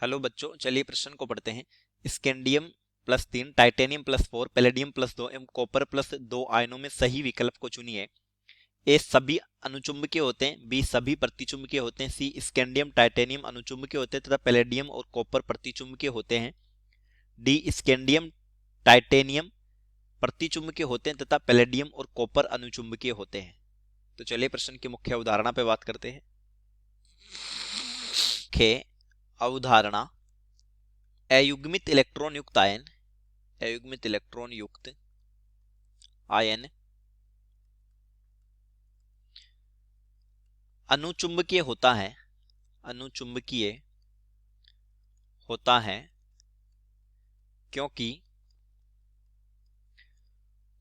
Hello बच्चों, चलिए प्रश्न को पढ़ते हैं। स्कैंडियम +3, टाइटेनियम +4, पैलेडियम +2 एवं कॉपर +2 आयनों में सही विकल्प को चुनिए। ए सभी अनुचुंबकीय होते हैं, बी सभी प्रतिचुंबकीय होते हैं, सी स्कैंडियम टाइटेनियम अनुचुंबकीय होते हैं तथा पैलेडियम और कॉपर प्रतिचुंबकीय होते हैं, डी स्कैंडियम टाइटेनियम प्रतिचुंबकीय होते हैं तथा पैलेडियम और कॉपर अनुचुंबकीय होते हैं। तो चलिए प्रश्न की मुख्य अवधारणा पे बात करते हैं। अवधारणा: अयुग्मित इलेक्ट्रॉन युक्त आयन, अयुग्मित इलेक्ट्रॉन युक्त आयन अनुचुंबकीय होता है, अनुचुंबकीय होता है क्योंकि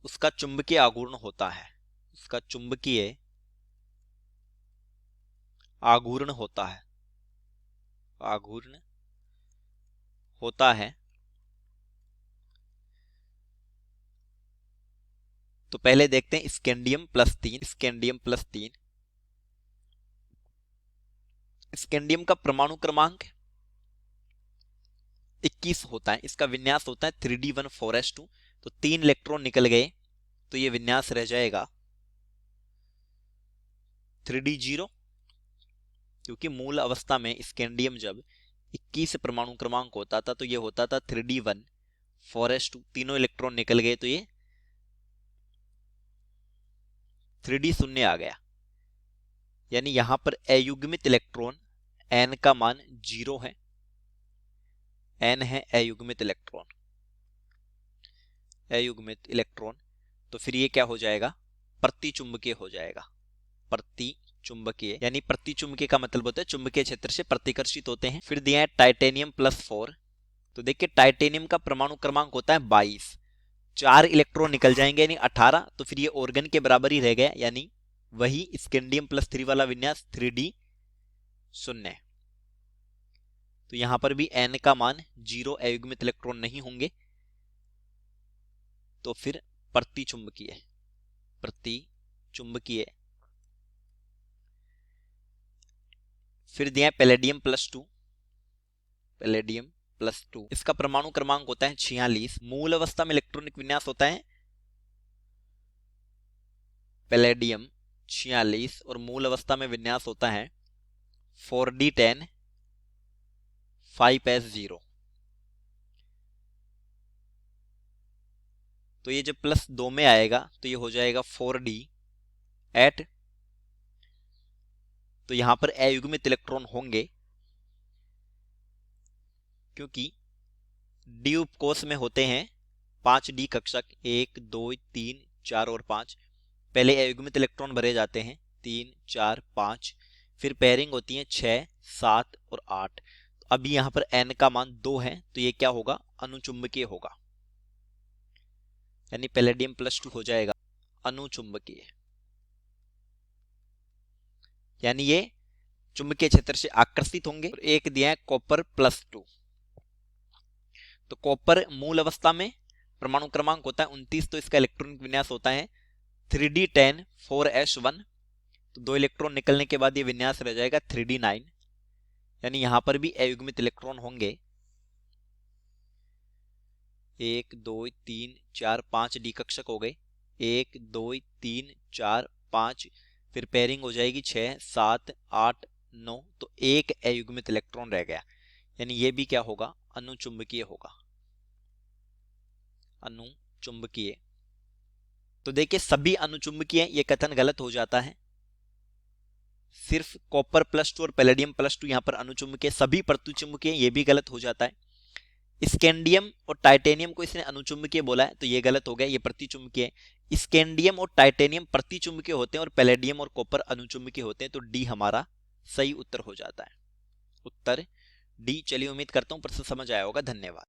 उसका चुंबकीय आघूर्ण होता है, उसका चुंबकीय आघूर्ण होता है, आघूर्ण होता है। तो पहले देखते हैं स्कैंडियम +3, स्कैंडियम +3। स्कैंडियम का परमाणु क्रमांक 21 होता है, इसका विन्यास होता है 3d14s2। तो 3 इलेक्ट्रॉन निकल गए तो ये विन्यास रह जाएगा 3d0, क्योंकि मूल अवस्था में स्कैंडियम जब 21 परमाणु क्रमांक होता था तो ये होता था 3d1 4s2। तीनों इलेक्ट्रॉन निकल गए तो ये 3d शून्य आ गया, यानी यहां पर अयुग्मित इलेक्ट्रॉन n का मान 0 है, n है अयुग्मित इलेक्ट्रॉन, अयुग्मित इलेक्ट्रॉन। तो फिर ये क्या हो जाएगा, प्रतिचुंबकीय हो जाएगा, प्रतिचुंबकीय। यानी प्रतिचुंबकीय का मतलब होता है चुंबकीय क्षेत्र से प्रतिकर्षित होते हैं। फिर दिया है टाइटेनियम +4। तो देखिए टाइटेनियम का परमाणु क्रमांक होता है 22, 4 इलेक्ट्रॉन निकल जाएंगे यानी 18। तो फिर ये ऑर्गन के बराबर ही रह गया, यानी वही स्कैंडियम +3 वाला विन्यास 3d0। तो यहां पर भी n का मान 0, अयुग्मित इलेक्ट्रॉन नहीं होंगे, तो फिर प्रतिचुंबकीय, प्रतिचुंबकीय। फिर दिया पैलेडियम +2, पैलेडियम +2, इसका परमाणु क्रमांक होता है 46। मूल अवस्था में इलेक्ट्रॉनिक विन्यास होता है पैलेडियम 46 और मूल अवस्था में विन्यास होता है 4d10 5s0। तो ये जब +2 में आएगा तो ये हो जाएगा 4d8। तो यहां पर अयुग्मित इलेक्ट्रॉन होंगे क्योंकि डी उपकोष में होते हैं 5d कक्षक, 1 2 3 4 और 5। पहले अयुग्मित इलेक्ट्रॉन भरे जाते हैं 3 4 5, फिर पेयरिंग होती है 6 7 और 8। तो अभी यहां पर n का मान 2 है तो ये क्या होगा, अनुचुंबकीय होगा, यानी पैलेडियम +2 हो जाएगा अनुचुंबकीय, यानी ये चुंबकीय क्षेत्र से आकर्षित होंगे। और एक दिया है कॉपर +2। तो कॉपर मूल अवस्था में परमाणु क्रमांक होता है 29, तो इसका इलेक्ट्रॉनिक विन्यास होता है 3d10 4s1। तो 2 इलेक्ट्रॉन निकलने के बाद ये विन्यास रह जाएगा 3d9, यानी यहां पर भी अयुग्मित इलेक्ट्रॉन होंगे 1 2 3 4 5 डी कक्षक हो गए, 1 2 3 4 5, फिर पेयरिंग हो जाएगी 6 7 8 9। तो एक अयुग्मित इलेक्ट्रॉन रह गया, यानी ये भी क्या होगा, अनुचुंबकीय होगा, अनुचुंबकीय। तो देखिए सभी अनुचुंबकीय, ये कथन गलत हो जाता है। सिर्फ कॉपर +2 और पैलेडियम +2 यहां पर अनुचुंबकीय, सभी प्रतिचुंबकीय, ये भी गलत हो जाता है। स्कैंडियम और टाइटेनियम को इसने अनुचुंबकीय बोला है तो ये गलत हो गया, ये प्रतिचुंबकीय। स्कैंडियम और टाइटेनियम प्रतिचुंबकीय होते हैं और पैलेडियम और कॉपर अनुचुंबकीय होते हैं। तो डी हमारा सही उत्तर हो जाता है, उत्तर डी। चलिए उम्मीद करता हूं प्रश्न समझ आया होगा। धन्यवाद।